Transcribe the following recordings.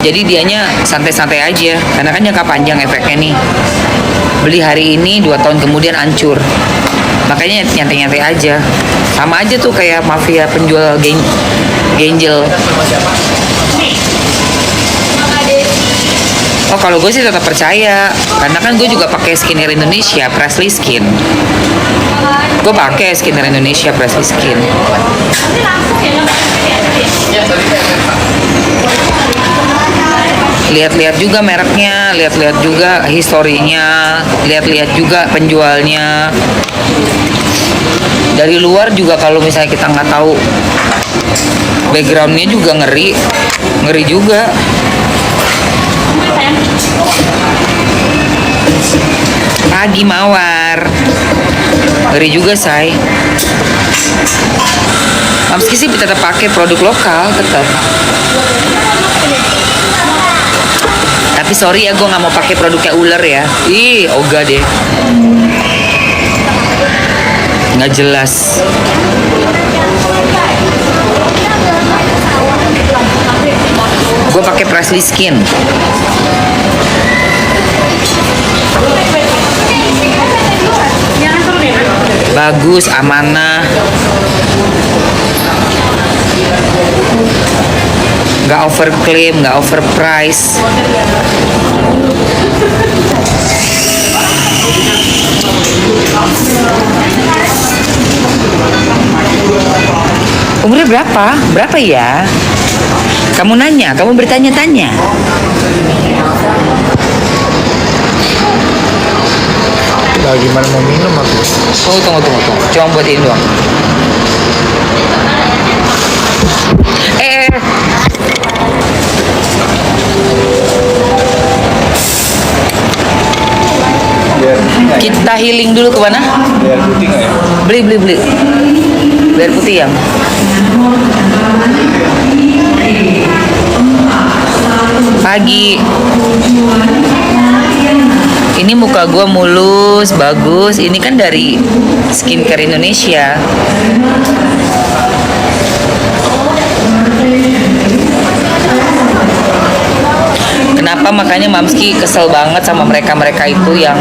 Jadi dianya santai-santai aja, karena kan jangka panjang efeknya nih. Beli hari ini 2 tahun kemudian hancur. Makanya nyantai-nyantai aja. Sama aja tuh kayak mafia penjual genjel. Oh, kalau gue sih tetap percaya, karena kan gue juga pakai skincare Indonesia, Presley Skin. Gue pakai skincare Indonesia, Presley Skin. Lihat-lihat juga mereknya, lihat-lihat juga historinya, lihat-lihat juga penjualnya. Dari luar juga kalau misalnya kita nggak tahu backgroundnya juga ngeri juga. Pagi mawar, ngeri juga say. Meski sih tetap pakai produk lokal tetap. Tapi sorry ya, gue nggak mau pakai produknya ular ya. Ih, ogah deh. Nggak jelas. Gue pakai Presley Skin. Bagus, amanah. Nggak overclaim, nggak overprice. Umurnya berapa? Berapa ya? Kamu nanya, kamu bertanya-tanya. Nah, gimana mau minum aku? Tunggu. Cuma buat ini doang. Kita healing dulu ke mana? Biar putih nggak ya? Beli. Biar putih yang. Pagi. Ini muka gue mulus, bagus. Ini kan dari skincare Indonesia. Kenapa makanya Mamski kesel banget sama mereka itu yang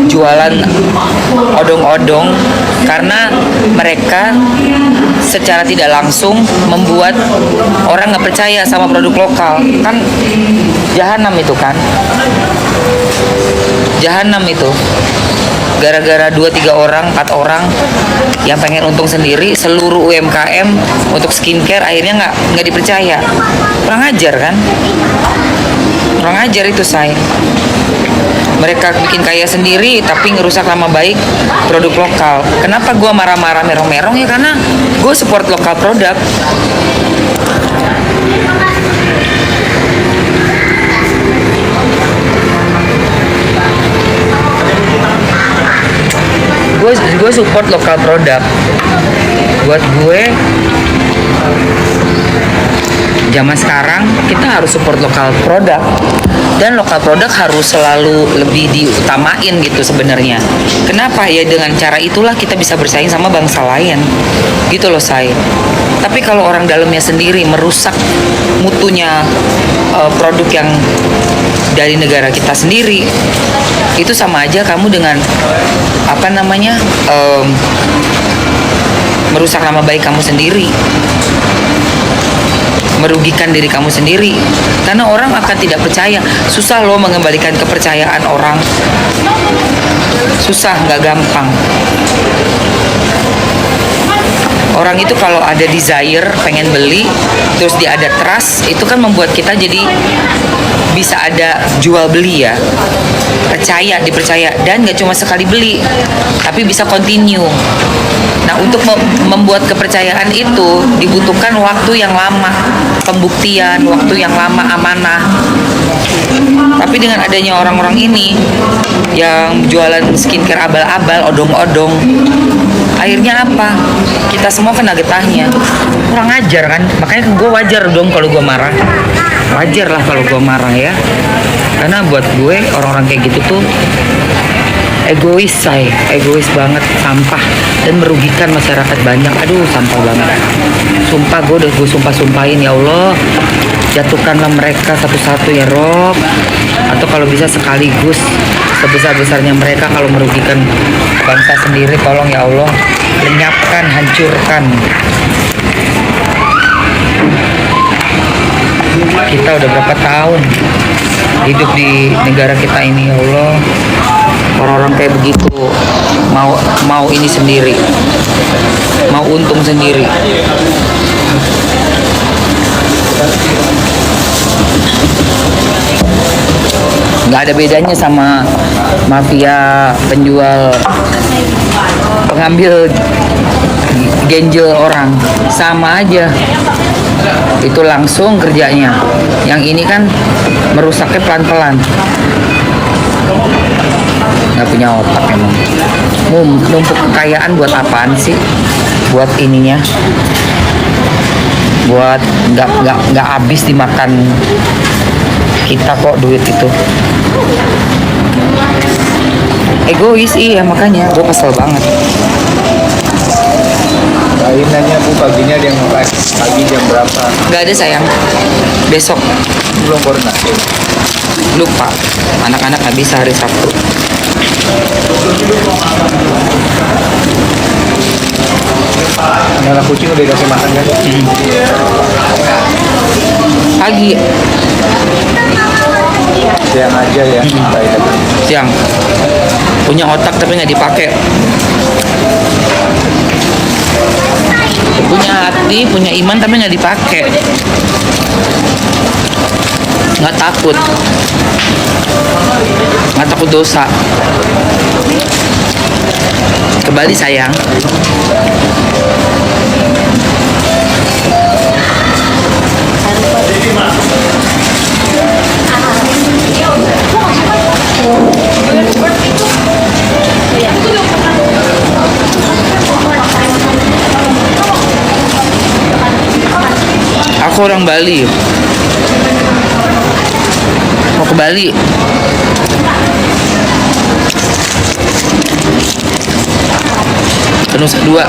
jualan odong-odong, karena mereka secara tidak langsung membuat orang nggak percaya sama produk lokal. Kan jahanam itu kan, jahanam itu. Gara-gara 2-3 orang, 4 orang yang pengen untung sendiri, seluruh UMKM untuk skincare akhirnya nggak dipercaya. Kurang ajar kan? Kurang ajar itu say. Mereka bikin kaya sendiri tapi ngerusak nama baik produk lokal. Kenapa gue marah-marah merong-merong ya? Karena gue support lokal produk. Gue support lokal produk. Buat gue zaman sekarang kita harus support lokal produk, dan lokal produk harus selalu lebih diutamain gitu sebenarnya. Kenapa ya? Dengan cara itulah kita bisa bersaing sama bangsa lain gitu loh say. Tapi kalau orang dalamnya sendiri merusak mutunya produk yang dari negara kita sendiri, itu sama aja kamu dengan merusak nama baik kamu sendiri, merugikan diri kamu sendiri, karena orang akan tidak percaya. Susah loh mengembalikan kepercayaan orang, susah, nggak gampang. Orang itu kalau ada desire pengen beli, terus dia ada trust, itu kan membuat kita jadi bisa ada jual beli ya, dipercaya, dan nggak cuma sekali beli tapi bisa continue. Nah, untuk membuat kepercayaan itu dibutuhkan waktu yang lama, pembuktian, waktu yang lama, amanah. Tapi dengan adanya orang-orang ini yang jualan skincare abal-abal, odong-odong, akhirnya apa? Kita semua kena getahnya. Kurang ajar kan? Makanya gue wajar dong kalau gue marah. Wajar lah kalau gue marah ya. Karena buat gue orang-orang kayak gitu tuh egois banget, sampah dan merugikan masyarakat banyak. Aduh, sampah banget. Sumpah, gue sumpahin ya Allah, jatuhkanlah mereka satu-satu ya Rob, atau kalau bisa sekaligus sebesar-besarnya mereka kalau merugikan bangsa sendiri, tolong ya Allah, lenyapkan, hancurkan. Kita udah berapa tahun hidup di negara kita ini ya Allah, orang-orang kayak begitu mau ini sendiri, mau untung sendiri. Nggak ada bedanya sama mafia penjual, pengambil genjel orang, sama aja. Itu langsung kerjanya. Yang ini kan merusaknya pelan-pelan. Nggak punya otak emang. Numpuk kekayaan buat apaan sih? Buat ininya, buat nggak habis dimakan kita kok duit itu. Egois, iya, makanya gue kesel banget. Lain nanya Bu, paginya dia ngapain? Pagi jam berapa? Nggak ada sayang, besok. Belum koordinasi. Lupa, anak-anak nggak bisa hari Sabtu. Anak kucing udah dikasih makan kan? Pagi, Siang aja ya. Baik. siang. Punya otak tapi nggak dipakai. Punya hati, punya iman tapi nggak dipakai. Nggak takut dosa. Kembali sayang. Aku orang Bali, mau ke Bali. Ke Nusa Dua.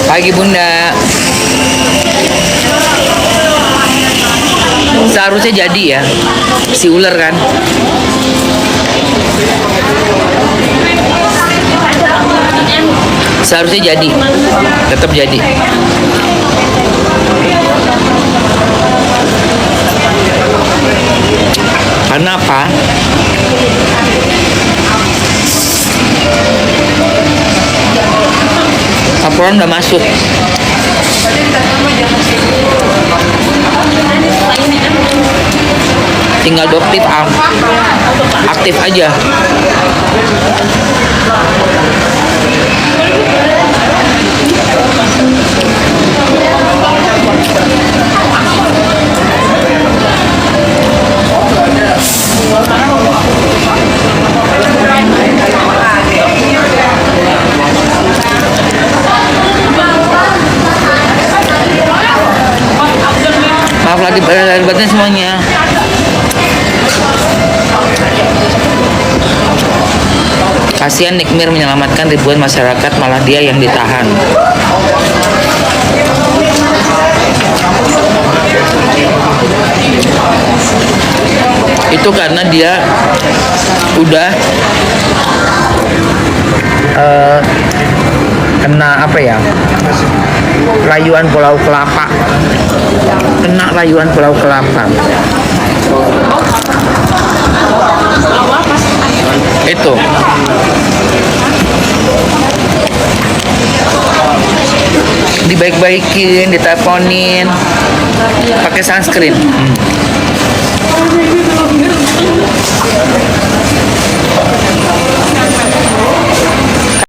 Pagi Bunda. Seharusnya jadi ya, si ular kan. Seharusnya jadi, tetap jadi. Karena apa? Laporan udah masuk. Tinggal dokter aktif aja. Maaf lagi batin semuanya. Kasihan Nikmir menyelamatkan ribuan masyarakat, malah dia yang ditahan. Itu karena dia udah kena apa ya? Rayuan Pulau Kelapa. Kena rayuan Pulau Kelapa. Itu. dibaik-baikin, diteleponin, pakai sunscreen.